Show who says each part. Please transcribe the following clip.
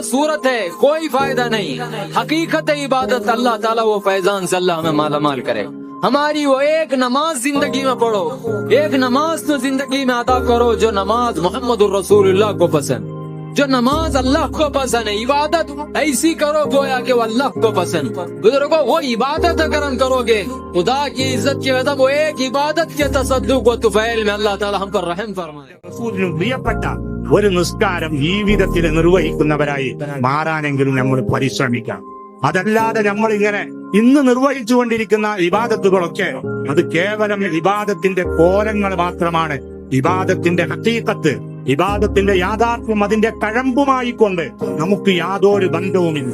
Speaker 1: सूरत है, कोई फायदा नहीं। हकीकत इबादत अल्लाह ताला वो फैजान से अल्लाह हमें माला माल करे। हमारी वो एक नमाज जिंदगी में पढ़ो, एक नमाज तो जिंदगी में अदा करो जो नमाज मोहम्मद रसूलुल्लाह को पसंद, जो नमाज अल्लाह को पसंद है। इबादत ऐसी करो गोया कि वो अल्लाह को पसंद। बुजुर्गों, वो इबादत अगर हम करोगे खुदा की इज्जत की वजह, वो एक इबादत के तसद्दुक व तुफैल में अल्लाह ताला हम पर रहम फरमाए।
Speaker 2: റസൂലിന് പ്രിയപ്പെട്ട ഒരു നിസ്കാരം ജീവിതത്തിൽ നിർവഹിക്കുന്നവരായി മാറാനെങ്കിലും നമ്മൾ പരിശ്രമിക്കാം. അതല്ലാതെ നമ്മൾ ഇങ്ങനെ ഇന്ന് നിർവഹിച്ചുകൊണ്ടിരിക്കുന്ന ഇബാദത്തുകളൊക്കെ അത് കേവലം ഇബാദത്തിന്റെ കോലങ്ങൾ മാത്രമാണ്. ഇബാദത്തിന്റെ ഹഖീഖത്ത്, ഇബാദത്തിന്റെ യാഥാർത്ഥ്യം അതിന്റെ കഴമ്പുമായി കൊണ്ട് നമുക്ക് യാതൊരു ബന്ധവുമില്ല.